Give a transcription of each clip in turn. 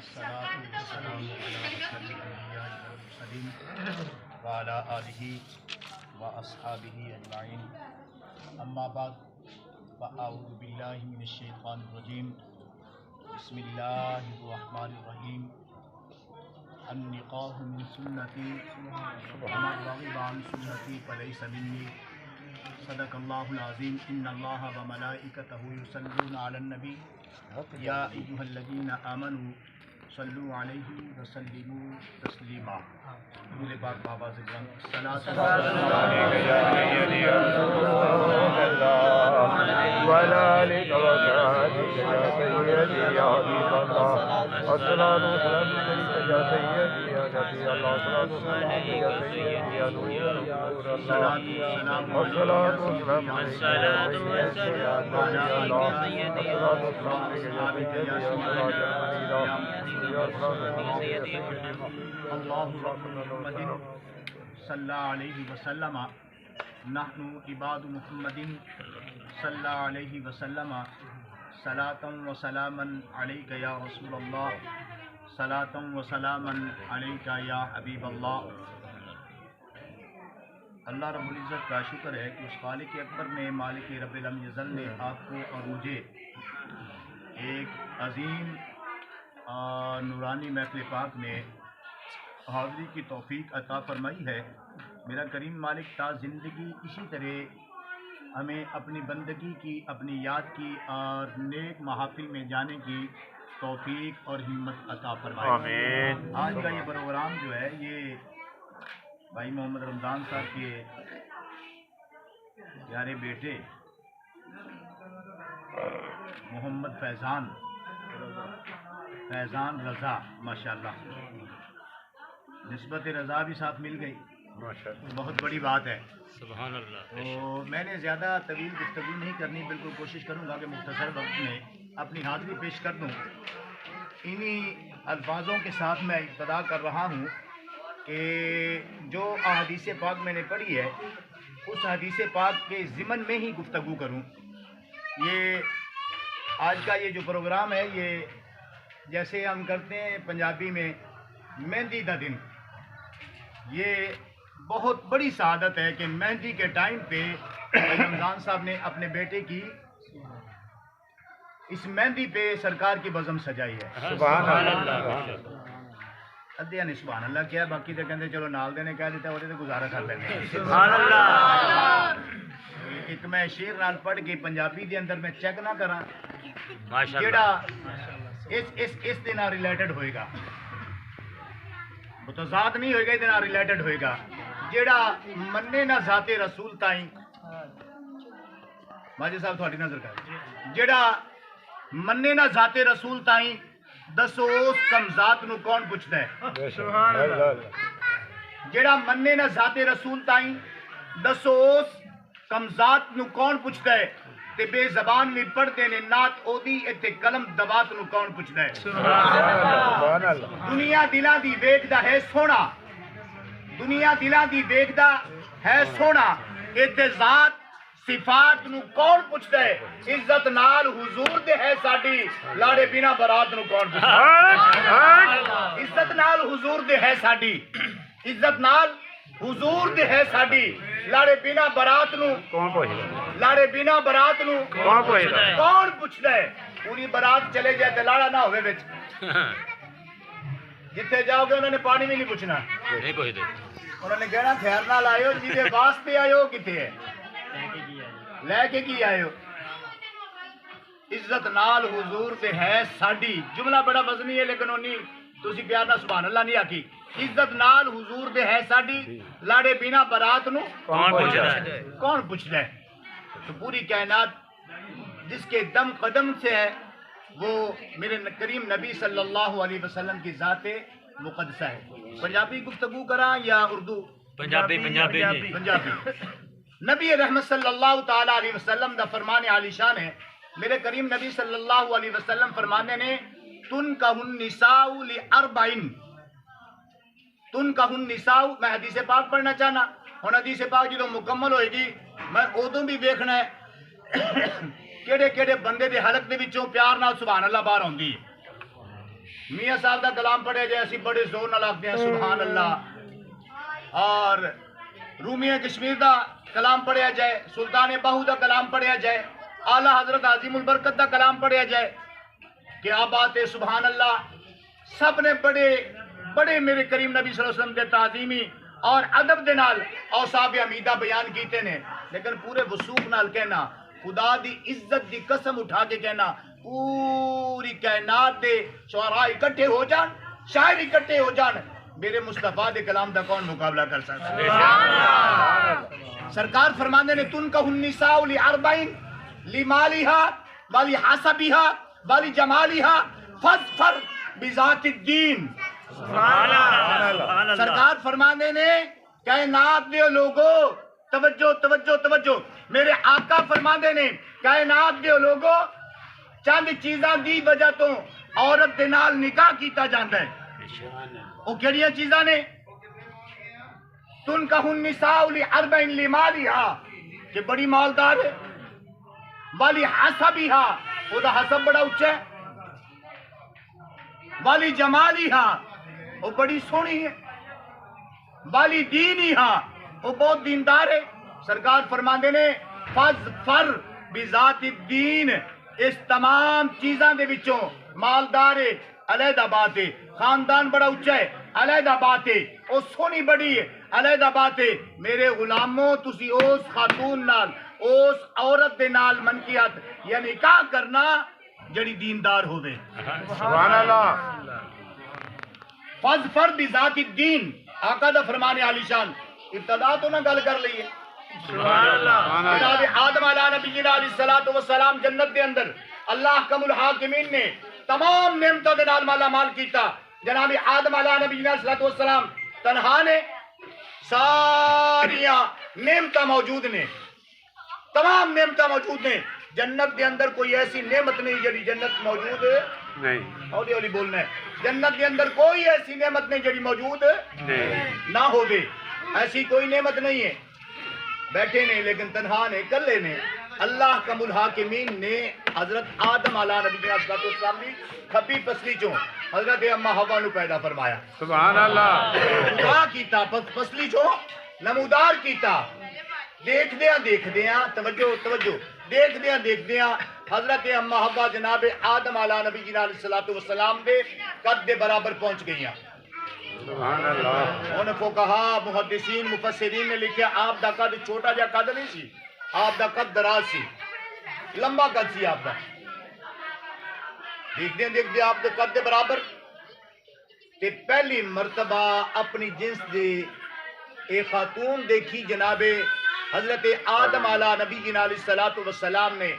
والصلاة والسلام على أشرف الأنبياء والمرسلين وعلى آله وأصحابه أجمعين أما بعد فأعوذ بالله من الشيطان الرجيم بسم الله الرحمن الرحيم النقاح من سنتي ومن رغب عن سنتي فليس مني صدق الله العظيم ان الله وملائكته يصلون على النبي يا ايها الذين امنوا صلوا عليه وسلموا تسليما میرے پاک بابا سے جان صلاۃ اللہ محمد صلی اللہ علیہ وسلم نحن عباد محمد صلی اللہ علیہ وسلم صلاۃ و سلاما علیک یا رسول اللہ صلاۃ و سلاما علیک یا حبیب اللہ۔ اللہ رب العزت کا شکر ہے کہ اس خالق اکبر نے مالک رب لم یزل نے آپ کو اور مجھے ایک عظیم نورانی محفل پاک میں حاضری کی توفیق عطا فرمائی ہے۔ میرا کریم مالک تا زندگی اسی طرح ہمیں اپنی بندگی کی، اپنی یاد کی اور نیک محافل میں جانے کی توفیق اور ہمت عطا فرمائے۔ آمین۔ آج کا یہ پروگرام جو ہے یہ بھائی محمد رمضان صاحب کے پیارے بیٹے محمد فیضان رضا، ماشاءاللہ نسبت رضا بھی ساتھ مل گئی، بہت بڑی بات ہے، سبحان اللہ۔ تو میں نے زیادہ طویل گفتگو نہیں کرنی، بالکل کوشش کروں گا کہ مختصر وقت میں اپنی حاضری پیش کر دوں۔ انہی الفاظوں کے ساتھ میں ابتدا کر رہا ہوں کہ جو احادیث پاک میں نے پڑھی ہے اس حدیث پاک کے ضمن میں ہی گفتگو کروں۔ یہ آج کا یہ جو پروگرام ہے یہ جیسے ہم کرتے ہیں پنجابی میں مہندی دا دن، یہ بہت بڑی سعادت ہے کہ مہندی کے ٹائم پہ رمضان صاحب نے اپنے بیٹے کی اس مہندی پہ سرکار کی بزم سجائی ہے۔ سبحان اللہ۔ ادھیا نے سبحان اللہ کیا، باقی تو کہتے چلو نال دے نے کہہ دیتا وہ تو گزارا کر لیں گے۔ سبحان اللہ۔ ایک میں شیر نال پڑھ کے پنجابی دے اندر میں چیک نہ کراں جیڑا اس دے نال ریلیٹڈ ہوئے گا، متضاد نہیں ہوئے گا، اس دے نال ریلیٹڈ ہوئے گا۔ جیڑا مننے نہ ذات رسول تائیں، ماجد صاحب تھوڑی نظر کر، جیڑا مننے نہ ذات رسول تائیں دسو اس کم ذات نو کون پوچھتا ہے؟ سبحان اللہ۔ جیڑا مننے نہ ذات رسول تائیں دسو اس کم ذات نو کون پوچھتا ہے؟ تے بے زبان میں پڑھتے نے نات اودی ایتھے قلم دبات نو کون پوچھتا ہے؟ سبحان اللہ۔ دنیا دلاں دی ویکھدا ہے سونا، دنیا دلاں دی ویکھدا ہے سونا، ایتھے ذات صفات نو کون پوچھتا ہے؟ عزت نال حضور دے ہے ساڈی، لاڑے بنا برات نو کون پوچھتا ہے؟ عزت نال حضور دے ہے ساڈی، عزت نال حضور دے ہے ساڈی، لاڑے بنا برات نو کون پوچھتا ہے؟ لاڑے بنا برات نو کون پوچھتا ہے؟ کون پوچھتا ہے؟ پوری برات چلے جائے تے لاڑا نہ ہوئے وچ، جتھے جاؤ گے انہوں نے پانی بھی نہیں پوچھنا، نہیں پوچھتے، انہوں نے کہنا خیر نال آئے ہو، جیدے واسطے آئے ہو کتے ہے، لے کے کی آئے ہو؟ عزت نال حضور دے ہے ساڈی، جملہ بڑا وزنی ہے لیکن انہی تسی پیار نہ سبحان اللہ نہیں آکی۔ عزت نال حضور دے ہے ساڈی، لاڑے بنا برات نو کون پوچھتا ہے؟ تو پوری کائنات جس کے دم قدم سے ہے وہ میرے کریم نبی صلی اللہ علیہ وسلم کی ذات مقدسہ ہے۔ پنجابی گفتگو کراں یا اردو؟ پنجابی۔ نبی رحمت صلی اللہ تعالی علیہ وسلم دا فرمان عالی شان ہے۔ میرے کریم نبی صلی اللہ علیہ وسلم فرمانے نے تنکح النساء لاربعین، تنکح النساء، میں حدیث پاک پڑھنا چاہنا، ہن حدیث پاک جدوں مکمل ہوئے گی میں ادوں بھی ویکھنا ہے کیڑے کیڑے بندے دے حلق دے وچوں پیار نال سبحان اللہ باہر ہوندی ہے۔ میاں صاحب دا کلام پڑھیا جائے اسی بڑے زور نال آکھدے ہیں سبحان اللہ، اور رومیہ کشمیر دا کلام پڑھیا جائے، سلطان باہو دا کلام پڑھیا جائے، اعلیٰ حضرت عظیم البرکت دا کلام پڑھیا جائے، کیا بات ہے سبحان اللہ۔ سب نے بڑے بڑے میرے کریم نبی صلی اللہ علیہ وسلم دے تعظیمی اور ادب دے نال اوصاف حمیدہ بیان کیتے نے، لیکن پورے وثوق نال کہنا، خدا دی عزت دی قسم اٹھا کے کہنا، پوری کائنات دے شعراء اکٹھے ہو جان، شاعر اکٹھے ہو جان، میرے مصطفیٰ دے کلام دا کون مقابلہ کر سکتا ہے؟ سرکار فرماندے نے تنکح النساء لاربعین لمالها ولحسبها ولجمالها فاظفر بذات الدین۔ سرکار فرماندے نے کائنات دے لوگوں توجہ توجہ توجہ، میرے آقا فرماندے نے کائنات دے لوگوں چند چیزاں دی وجہ تو عورت دے نال نکاح کیتا جاندا ہے، وہ کیڑیاں چیزاں نے؟ تنکح النساء لاربعین لمالها کہ بڑی مالدار ہے، ولحسبها وہ دا حسب بڑا اونچا ہے، ولجمالها وہ بڑی سونی ہے، ولدینها وہ بہت دیندار ہے۔ سرکار فرماندے نے فاظفر بذات الدین، اس تمام چیزاں دے وچوں مالدار ہے علیحدہ بات ہے، خاندان بڑا اونچا ہے علیحدہ بات ہے، او سونی بڑی ہے علیحدہ بات ہے۔ میرے غلاموں تسی اس خاتون نال اس عورت دے نال منکیات یعنی نکاح کرنا جڑی دیندار ہوئے۔ سبحان اللہ۔ فاظفر بذات الدین، آقا دا فرمان عالی شان۔ ابتدا تو نہ گل کر لئیے، سبحان اللہ۔ جناب آدم علیہ نبینا علیہ السلام جنت دے اندر اللہ حکم الحاکمین نے تمام نعمتوں دے نال مالا مال کیتا۔ جناب آدم علیہ نبینا علیہ السلام تنہا نے، ساریاں نعمتیں موجود نے، تمام نعمتیں موجود نے۔ جنت دے اندر کوئی ایسی نعمت نہیں جڑی جنت موجود ہے نہیں، ہولی ہولی بولنا ہے، جنت دے اندر کوئی ایسی نعمت نہیں جڑی موجود نہیں، نہ ہوگی، ایسی کوئی نعمت نہیں ہے۔ بیٹھے نے لیکن تنہا نے، کلے نے، اللہ حکم الحاکمین نے حضرت آدم علیہ نبی علیہ السلام کی کھپی پسلی چوں حضرت اما حوا نو پیدا فرمایا۔ سبحان اللہ۔ خدا کیتا پسلی چوں نمودار کیتا۔ دیکھ دیاں توجہ توجہ، دیکھ دیاں حضرت اما حوا جناب آدم علیہ نبی علیہ السلام دے قد دے برابر پہنچ گئیاں۔ سبحان اللہ۔ انہوں نے فقہا محدثین مفسرین نے لکھیا آپ دا قد چھوٹا جا قد نہیں سی، آپ دا قد دراز سی، لمبا قد سی آپ دا۔ دیکھ دے آپ دے قد دے برابر تے پہلی مرتبہ اپنی جنس دے ایک خاتون دیکھی جناب حضرت آدم علیہ نبی علیہ السلام نے۔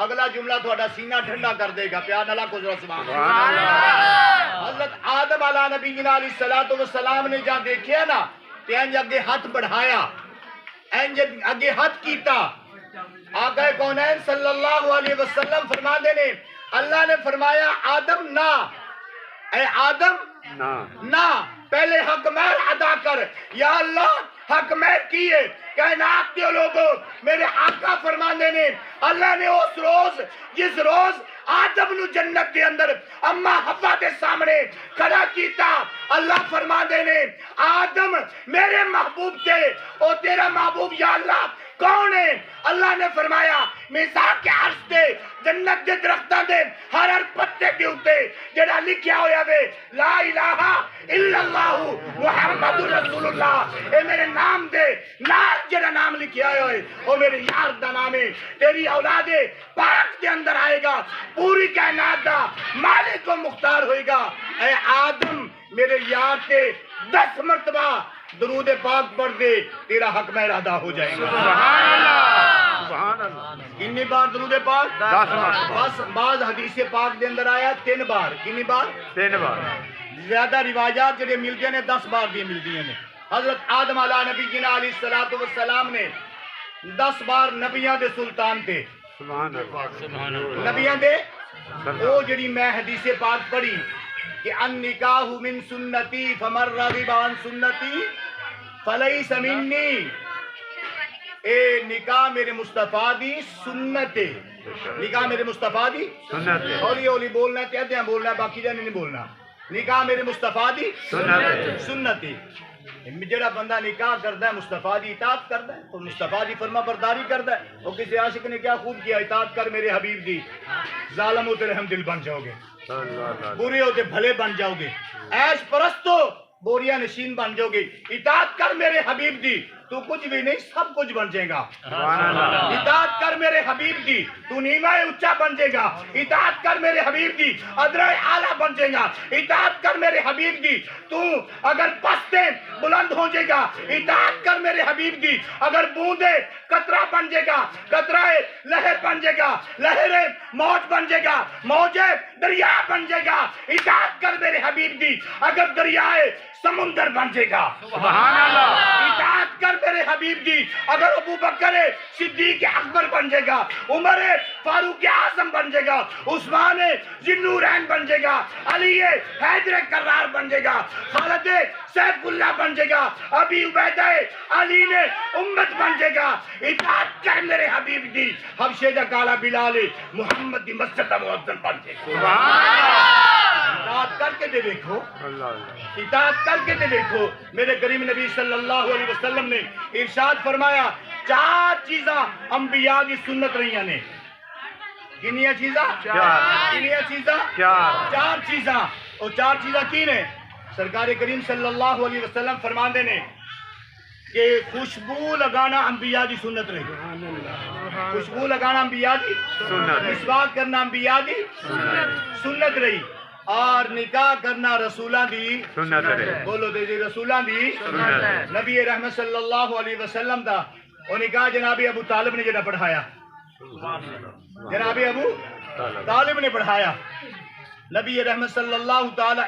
اگلا جملہ تھوڑا سینہ ٹھنڈا کر دے گا، پیار اللہ کو ذرا سبحان اللہ۔ حضرت آدم علیہ نبی علیہ السلام نے جہاں دیکھیا نا تے انج اگے ہاتھ بڑھایا، انج اگے ہاتھ کیتا۔ آقا کونین صلی اللہ علیہ وسلم فرما دینے، اللہ نے فرمایا آدم نہ، اے آدم نہ، پہلے حق مہر ادا کر۔ یا اللہ حق مہر کیے کائنات کے لوگوں، میرے آقا فرماندے نے اللہ نے اس روز جس روز آدم نو جنت کے اندر اما حوا دے سامنے کھڑا کیتا، اللہ فرماندے نے آدم میرے محبوب تھے، او تیرا محبوب یا اللہ کون ہے؟ اللہ نے فرمایا میثاق کے عرش دے جنت دے درختاں دے ہر پتے کے اوتے جڑا لکھیا ہویا وے لا الہ الا اللہ محمد رسول اللہ، اے میرے نام دے نال جڑا نام لکھیا ہوئے او میرے یار دا نام ہے۔ تیری اولاد پاک دے اندر آئے گا، پوری کائنات دا مالک و مختار ہوئے گا۔ اے آدم میرے یار تے 10 مرتبہ درود پاک پڑھ دے، تیرا حق مہر ادا ہو جائے گا۔ سبحان اللہ۔ سبحان اللہ۔ کتنی بار درود پاک؟ 10 بار۔ بس بعض حدیث پاک دے اندر آیا 3 بار۔ کتنی بار؟ 3 بار۔ زیادہ روایات جڑے ملدی نے 10 بار دی ملدی نے۔ حضرت آدم علیہ نبی علیہ السلام نے 10 بار نبیاں دے سلطان تھے، سبحان اللہ۔ نبیاں دے وہ جڑی میں حدیث پاک پڑھی کہ النکاح من سنتی فمن رغب عن سنتی فلیس منی، اے نکاح میرے مصطفیٰ دی سنت ہے، نکاح میرے مصطفیٰ دی سنت ہے۔ ہولی ہولی بولنا ہے، تیدیاں بولنا ہے، باقی جانے نہیں بولنا۔ نکاح میرے مصطفیٰ دی سنت سنت ہی جڑا بندہ نکاح کرتا ہے مصطفیٰ دی اطاعت کرتا ہے اور مصطفیٰ دی فرما برداری کرتا ہے. وہ کسی عاشق نے کیا خوب کیا, اطاعت کر میرے حبیب دی, ظالم ہوتے رحم دل بن جاؤ گے, برے ہوتے بھلے بن جاؤ گے, ایش پرستو بوریا نشین بن جاؤ گے. اطاعت کر میرے حبیب دی, تو کچھ بھی نہیں سب کچھ بن جائے گا. اطاعت کر میرے حبیب دی, تو نیمہ اونچا بن جائے گا. اطاعت کر میرے حبیب دی, ادرہ اعلیٰ بن جائے گا. اطاعت کر میرے حبیب دی, تو اگر پستے بلند ہو جائے گا. اطاعت کر میرے حبیب دی, اگر بوندے قطرہ بن جائے گا, قطرہ لہر بن جائے گا, لہر موج بن جائے گا, موج دریا بن جائے گا. اطاعت کر میرے حبیب دی, اگر دریائے سمندر بن جائے گا. سبحان اللہ. اطاعت کر میرے حبیب دی, اگر ابو بکر صدیق اکبر بن جائے گا, عمر فاروق اعظم بن جائے گا, عثمان ذوالنورین بن جائے گا, علی حیدر کرار بن جائے گا, خالد سیف اللہ بن جائے گا, ابی عبیدہ علی نے امت بن جائے گا. اطاعت کر میرے حبیب دی, حبشے دا کالا بلال محمد دی مسجد دا مؤذن بن جائے گا. سبحان اللہ. اطاعت کر کے دے دیکھو, اللہ اطاعت کر کے دے دیکھو. میرے کریم نبی صلی اللہ علیہ وسلم نے ارشاد فرمایا, 4 چیزاں انبیاء کی سنت رہی نے. کنیاں چیزاں؟ کنیاں چیزاں؟ 4 چیزاں. اور 4 چیزاں کی نے؟ سرکار کریم صلی اللہ علیہ وسلم فرماندے نے کہ خوشبو لگانا انبیاء کی سنت رہی. خوشبو لگانا انبیاء کی سنت. مسواک کرنا انبیاء کی سنت رہی, اور نکاح کرنا رسولاں دی سنت ہے. بولو دے جی رسولاں دی سنت. نبی رحمت صلی اللہ علیہ وسلم دا وہ نکاح جناب ابو طالب نے جڑا پڑھایا, جناب ابو طالب نے پڑھایا. نبی رحمت صلی اللہ تعالی